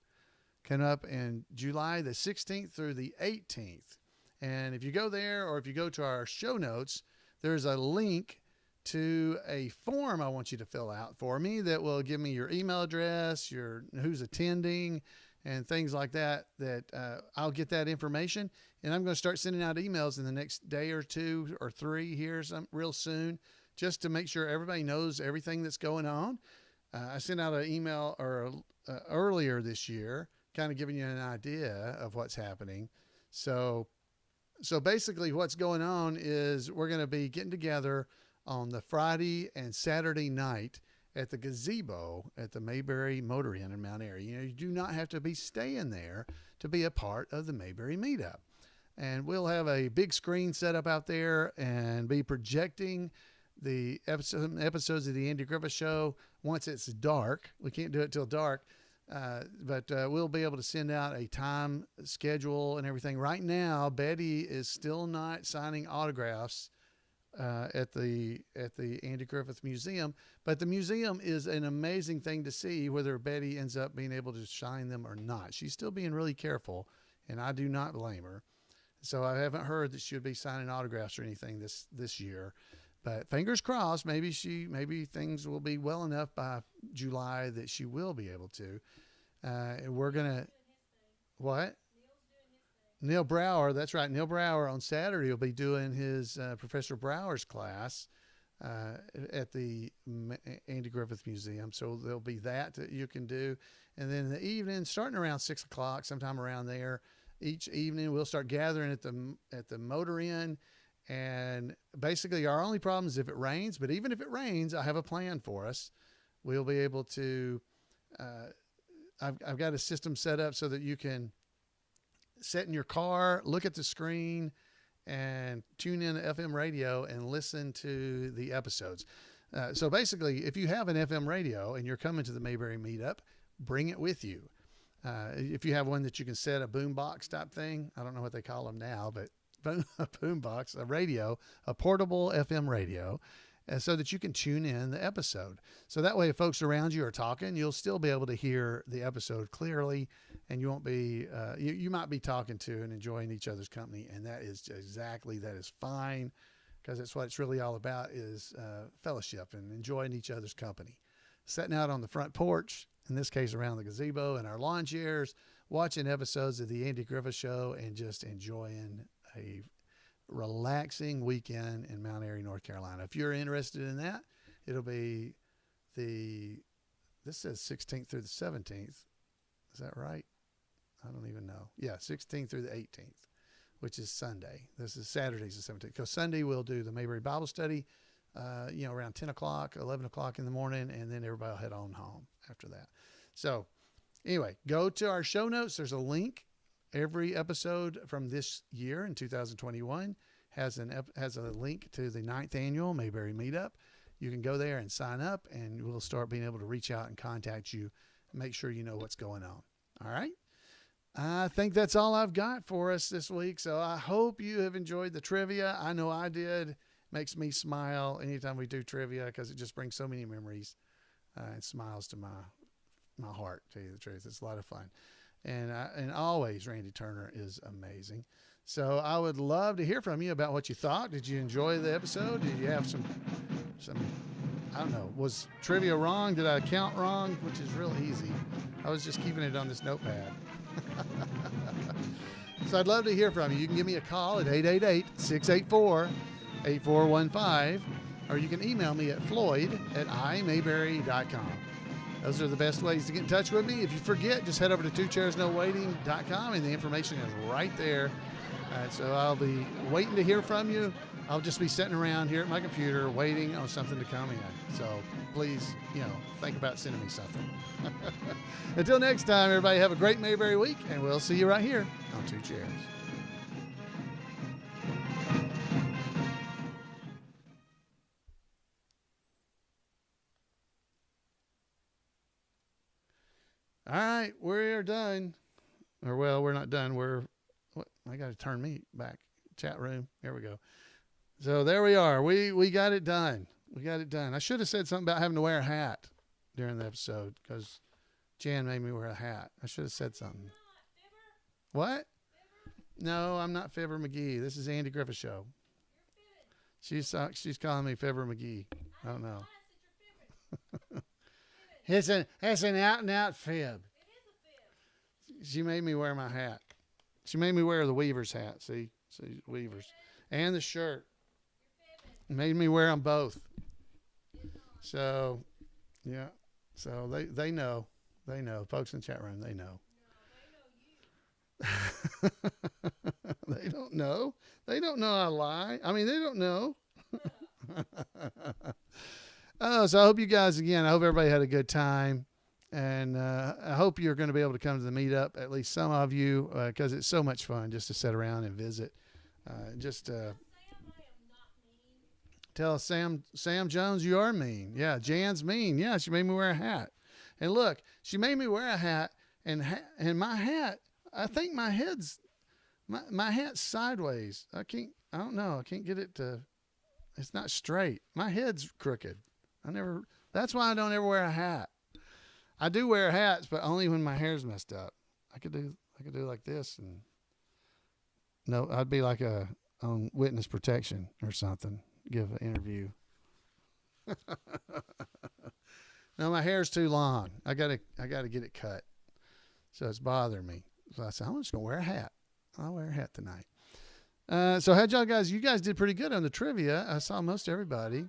coming up in July the 16th through the 18th. And if you go there, or if you go to our show notes, there's a link to a form I want you to fill out for me that will give me your email address, your who's attending, and things like that, I'll get that information, and I'm going to start sending out emails in the next day or 2 or 3 here real soon, just to make sure everybody knows everything that's going on. I sent out an email earlier this year, kind of giving you an idea of what's happening. So basically what's going on is we're going to be getting together on the Friday and Saturday night at the gazebo at the Mayberry Motor Inn in Mount Airy. You do not have to be staying there to be a part of the Mayberry Meetup. And we'll have a big screen set up out there and be projecting the episodes of the Andy Griffith Show once it's dark. We can't do it till dark, but we'll be able to send out a time schedule and everything. Right now, Betty is still not signing autographs at the Andy Griffith Museum, but the museum is an amazing thing to see, whether Betty ends up being able to sign them or not. She's still being really careful, and I do not blame her. So I haven't heard that she would be signing autographs or anything this year, but fingers crossed. Maybe things will be well enough by July that she will be able to. We're gonna what? Neil Brower, that's right. Neil Brower on Saturday will be doing his Professor Brower's class at the Andy Griffith Museum. So there'll be that you can do. And then in the evening, starting around 6 o'clock, sometime around there, each evening we'll start gathering at the Motor Inn. And basically our only problem is if it rains. But even if it rains, I have a plan for us. We'll be able to, I've got a system set up so that you can sit in your car, look at the screen, and tune in to FM radio and listen to the episodes. So basically, if you have an FM radio and you're coming to the Mayberry Meetup, bring it with you. If you have one that you can set a boombox type thing, I don't know what they call them now, but a boombox, a radio, a portable FM radio, so that you can tune in the episode. So that way, if folks around you are talking, you'll still be able to hear the episode clearly, and you won't be, you might be talking to and enjoying each other's company. And that is fine, because that's what it's really all about, is fellowship and enjoying each other's company. Sitting out on the front porch, in this case around the gazebo, in our lawn chairs, watching episodes of the Andy Griffith Show, and just enjoying a relaxing weekend in Mount Airy, North Carolina. If you're interested in that, it'll be this says 16th through the 17th. Is that right? I don't even know. Yeah, 16th through the 18th, which is Sunday. This is Saturday's the 17th. Because Sunday we'll do the Mayberry Bible Study, around 10 o'clock, 11 o'clock in the morning, and then everybody will head on home after that. So anyway, go to our show notes. There's a link every episode from this year in 2021 has a link to the 9th annual Mayberry Meetup. You can go there and sign up, and we'll start being able to reach out and contact you, make sure you know what's going on. All right. I think that's all I've got for us this week. So I hope you have enjoyed the trivia. I know I did. Makes me smile anytime we do trivia because it just brings so many memories and smiles to my heart, to tell you the truth. It's a lot of fun. And always Randy Turner is amazing. So I would love to hear from you about what you thought. Did you enjoy the episode? Did you have some I don't know, was trivia wrong? Did I count wrong? Which is real easy. I was just keeping it on this notepad. So I'd love to hear from you. You can give me a call at 888-684-8415, or you can email me at floyd@imayberry.com. Those are the best ways to get in touch with me. If you forget, just head over to twochairsnowaiting.com, and the information is right there. So I'll be waiting to hear from you. I'll just be sitting around here at my computer waiting on something to come in. So please, think about sending me something. Until next time, everybody have a great Mayberry week, and we'll see you right here on Two Chairs. All right, we're done. Or, well, we're not done. I got to turn me back. Chat room. Here we go. So there we are. We got it done. We got it done. I should have said something about having to wear a hat during the episode because Jan made me wear a hat. I should have said something. What? No, I'm not Fibber McGee. This is Andy Griffith Show. She's calling me Fibber McGee. I don't know. It's an out and out fib. She made me wear my hat. She made me wear the Weavers hat. See Weavers, and the shirt. Made me wear them both. So, yeah. So they know. They know. Folks in the chat room, they know. They don't know. They don't know I lie. I mean, they don't know. So I hope you guys, I hope everybody had a good time. And I hope you're going to be able to come to the meetup, at least some of you, because it's so much fun just to sit around and visit. Tell Sam Jones you are mean. Yeah, Jan's mean. Yeah, she made me wear a hat. And look, she made me wear a hat, and my hat, I think my hat's sideways. I don't know. I can't get it to, it's not straight. My head's crooked. That's why I don't ever wear a hat. I do wear hats, but only when my hair's messed up. I could do like this, and no, I'd be like on witness protection or something. Give an interview. No, my hair's too long. I gotta get it cut. So it's bothering me. So I said, I'm just gonna wear a hat. I'll wear a hat tonight. So how'd y'all guys? You guys did pretty good on the trivia. I saw most everybody.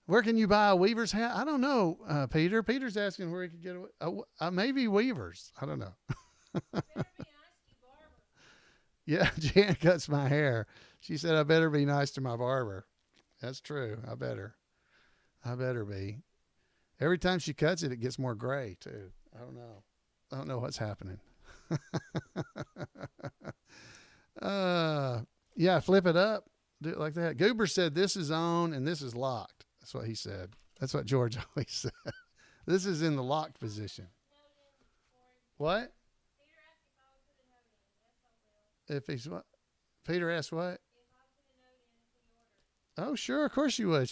Where can you buy a Weaver's hat? I don't know, Peter. Peter's asking where he could get maybe Weaver's. I don't know. Yeah, Jan cuts my hair. She said I better be nice to my barber. That's true. I better be. Every time she cuts it, it gets more gray too. I don't know what's happening. Yeah, flip it up. Do it like that. Goober said this is on and this is locked. That's what he said. That's what George always said. This is in the locked position. What? If he's what? Peter asked what? Oh, sure. Of course you would.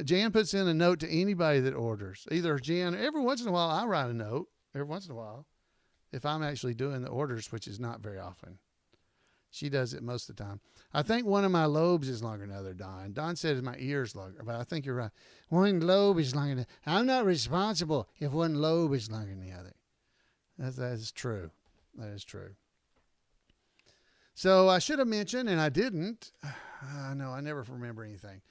Jan puts in a note to anybody that orders. Either Jan, every once in a while, I write a note. Every once in a while. If I'm actually doing the orders, which is not very often. She does it most of the time. I think one of my lobes is longer than the other, Don. Don said my ear's longer, but I think you're right. One lobe is longer than... I'm not responsible if one lobe is longer than the other. That is true. That is true. So I should have mentioned, and I didn't. No, I never remember anything.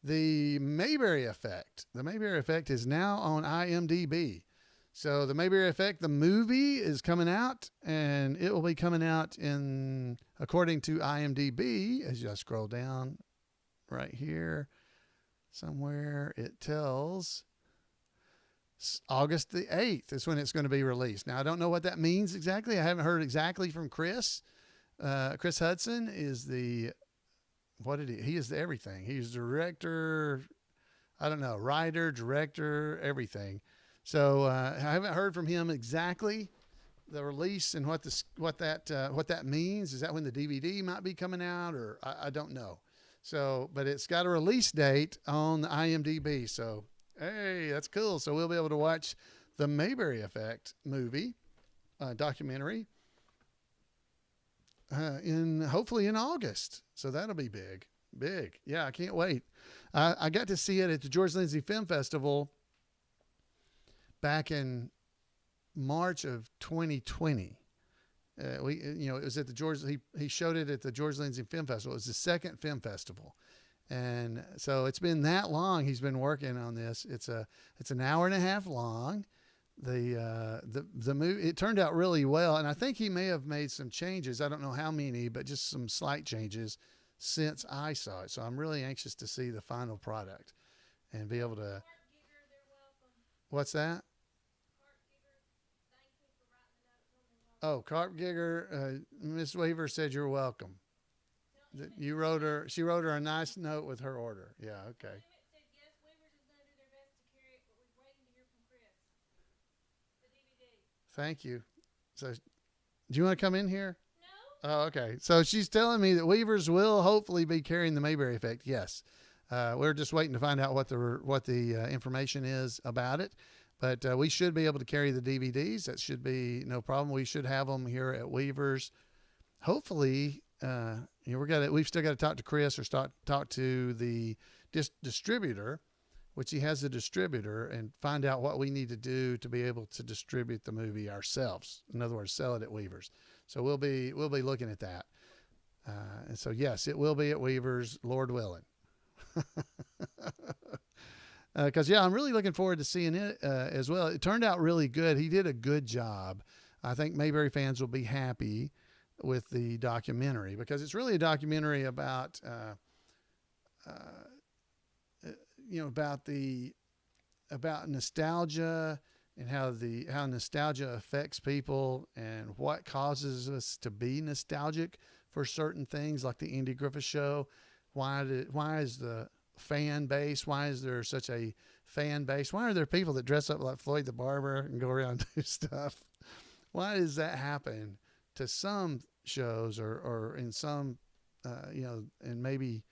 The Mayberry Effect. The Mayberry Effect is now on IMDb. So the Mayberry Effect, the movie, is coming out, and it will be coming out according to IMDb, as you scroll down right here somewhere, it tells August the 8th is when it's going to be released. Now, I don't know what that means exactly. I haven't heard exactly from Chris. Chris Hudson is he is everything. He's director, I don't know, writer, director, everything. So I haven't heard from him exactly the release and what that means. Is that when the DVD might be coming out, or I don't know. So, but it's got a release date on the IMDb. So, hey, that's cool. So we'll be able to watch the Mayberry Effect movie, documentary, hopefully in August. So that'll be big. Yeah, I can't wait. I got to see it at the George Lindsay Film Festival back in March of 2020. It was at the he showed it at the George Lindsay Film Festival. It was the second film festival. And so it's been that long he's been working on this. It's an hour and a half long. The movie, it turned out really well, and I think he may have made some changes. I don't know how many, but just some slight changes since I saw it. So I'm really anxious to see the final product and be able to. What's that? Oh, Carp Gigger, Miss Weaver said you're welcome. She wrote her a nice note with her order. Yeah, okay. Thank you. So, do you want to come in here? No. Oh, okay. So she's telling me that Weavers will hopefully be carrying the Mayberry Effect. Yes. We're just waiting to find out what the information is about it. But we should be able to carry the DVDs. That should be no problem. We should have them here at Weavers. Hopefully, we've still got to talk to Chris or talk to the distributor, which he has a distributor, and find out what we need to do to be able to distribute the movie ourselves. In other words, sell it at Weavers. So we'll be looking at that. And so yes, it will be at Weavers, Lord willing. Because I'm really looking forward to seeing it as well. It turned out really good. He did a good job. I think Mayberry fans will be happy with the documentary because it's really a documentary about, about nostalgia and how nostalgia affects people and what causes us to be nostalgic for certain things, like the Andy Griffith Show. Why is the fan base? Why is there such a fan base? Why are there people that dress up like Floyd the Barber and go around and do stuff? Why does that happen to some shows or in some, and maybe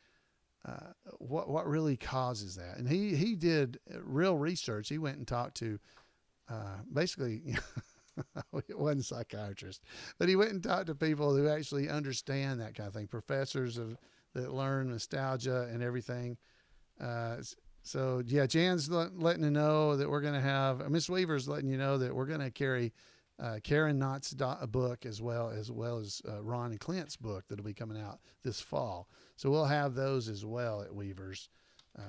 what really causes that? And he did real research. He went and talked to basically, it wasn't a psychiatrist, but he went and talked to people who actually understand that kind of thing, professors that learn nostalgia and everything. So yeah, Jan's letting you know that we're going to have, Miss Weaver's letting you know that we're going to carry Karen Knott's book as well as Ron and Clint's book that'll be coming out this fall. So we'll have those as well at Weaver's.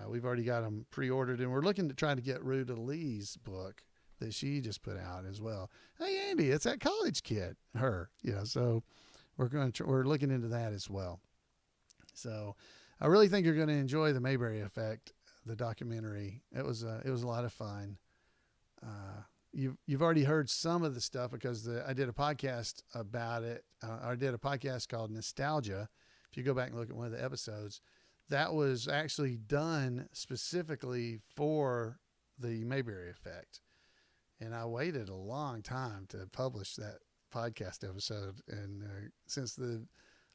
We've already got them pre-ordered, and we're looking to try to get Ruta Lee's book that she just put out as well. Hey, Andy, it's that college kid, her, so we're looking into that as well. So I really think you're going to enjoy the Mayberry Effect, the documentary. It was a lot of fun. You've already heard some of the stuff because I did a podcast about it. I did a podcast called Nostalgia. If you go back and look at one of the episodes, that was actually done specifically for the Mayberry Effect. And I waited a long time to publish that podcast episode. And since the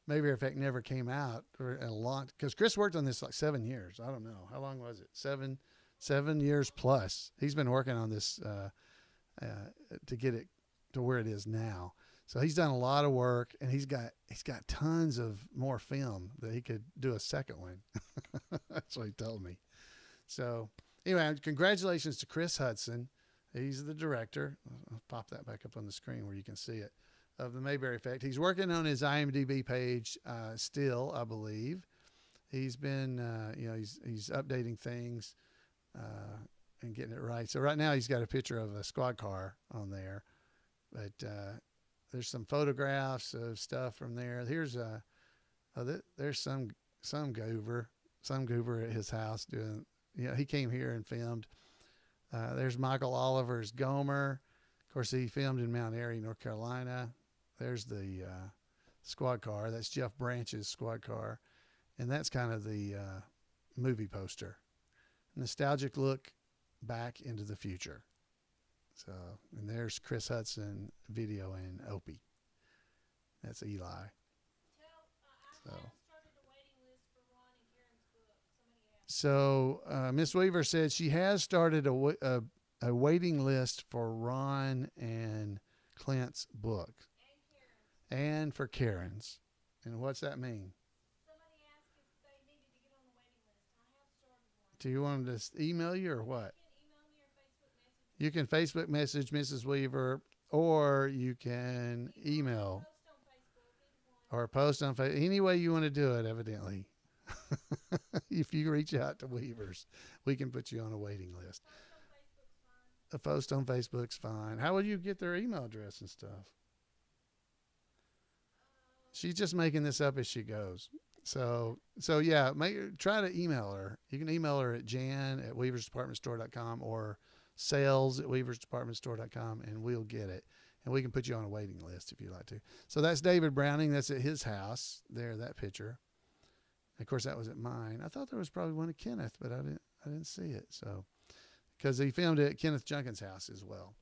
Mayberry Effect never came out or a lot, because Chris worked on this like 7 years. I don't know. How long was it? 7 years plus. He's been working on this to get it to where it is now. So he's done a lot of work, and he's got tons of more film that he could do a second one. That's what he told me. So anyway, congratulations to Chris Hudson. He's the director. I'll pop that back up on the screen where you can see it, of the Mayberry Effect. He's working on his IMDb page still, I believe. He's been, he's updating things and getting it right. So right now he's got a picture of a squad car on there, but there's some photographs of stuff from there. Here's there's some goober at his house doing. He came here and filmed There's Michael Oliver's Gomer. Of course, he filmed in Mount Airy, North Carolina. There's the squad car. That's Jeff Branch's squad car. And that's kind of the movie poster. Nostalgic look back into the future. So, and there's Chris Hudson video and Opie. That's Eli. So Miss Weaver said she has started a waiting list for Ron and Clint's book. And for Karen's. And what's that mean? Somebody asked if they needed to get on the waiting list. I have started one. Do you want them to email you or what? You can email me or Facebook message. You can Facebook message Mrs. Weaver, or you can email or post on Facebook. Any way you want to do it, evidently. If you reach out to Weavers, we can put you on a waiting list. A post on Facebook's fine. How would you get their email address and stuff? She's just making this up as she goes. So yeah, try to email her. You can email her at jan@weaversdepartmentstore.com or sales@weaversdepartmentstore.com, and we'll get it. And we can put you on a waiting list if you'd like to. So that's David Browning. That's at his house there, that picture. Of course, that was at mine. I thought there was probably one at Kenneth, but I didn't see it. So, because he filmed it at Kenneth Junkin's house as well.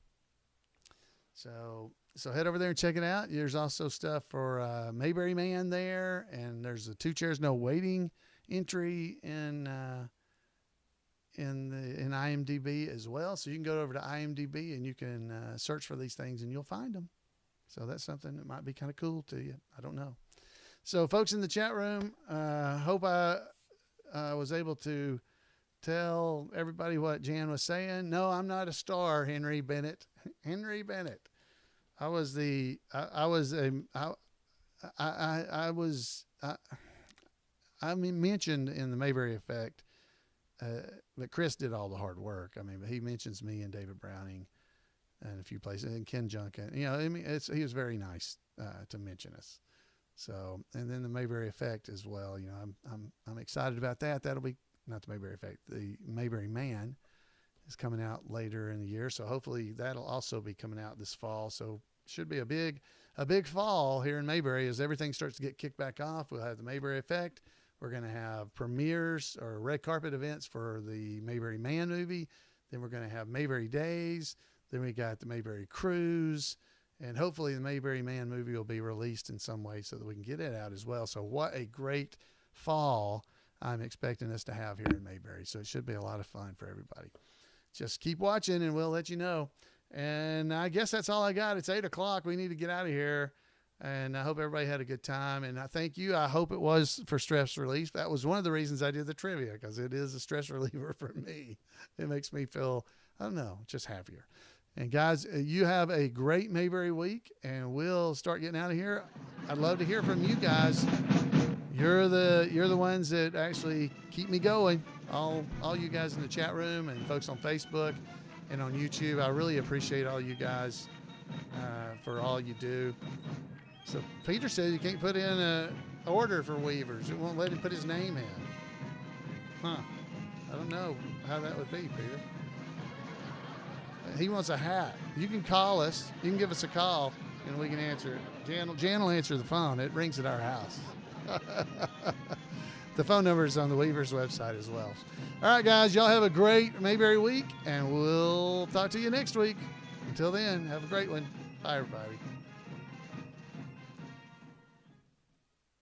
So head over there and check it out. There's also stuff for Mayberry Man there, and there's a 2 chairs no waiting entry in IMDb as well. So you can go over to IMDb and you can search for these things and you'll find them. So that's something that might be kind of cool to you. I don't know. So folks in the chat room, hope I was able to tell everybody what Jan was saying. No, I'm not a star, Henry Bennett. Henry Bennett. I mentioned in the Mayberry Effect that Chris did all the hard work. I mean, but he mentions me and David Browning and a few places, and Ken Junkin. You know, I mean, he was very nice to mention us. So, and then the Mayberry Effect as well. You know, I'm excited about that. That'll be not the Mayberry Effect. The Mayberry Man is coming out later in the year. So hopefully that'll also be coming out this fall. So should be a big fall here in Mayberry as everything starts to get kicked back off. We'll have the Mayberry Effect. We're going to have premieres or red carpet events for the Mayberry Man movie. Then we're going to have Mayberry Days. Then we got the Mayberry Cruise. And hopefully the Mayberry Man movie will be released in some way so that we can get it out as well. So what a great fall I'm expecting us to have here in Mayberry. So it should be a lot of fun for everybody. Just keep watching and we'll let you know. And I guess that's all I got. It's 8 o'clock. We need to get out of here. And I hope everybody had a good time. And I thank you. I hope it was for stress relief. That was one of the reasons I did the trivia, because it is a stress reliever for me. It makes me feel, I don't know, just happier. And guys, you have a great Mayberry week, and we'll start getting out of here. I'd love to hear from you guys. You're the ones that actually keep me going. All you guys in the chat room and folks on Facebook and on YouTube. I really appreciate all you guys for all you do. So Peter said you can't put in an order for Weavers. It won't let him put his name in. Huh. I don't know how that would be, Peter. He wants a hat. You can call us. You can give us a call, and we can answer it. Jan will answer the phone. It rings at our house. The phone number is on the Weavers website as well. All right, guys. Y'all have a great Mayberry week, and we'll talk to you next week. Until then, have a great one. Bye, everybody.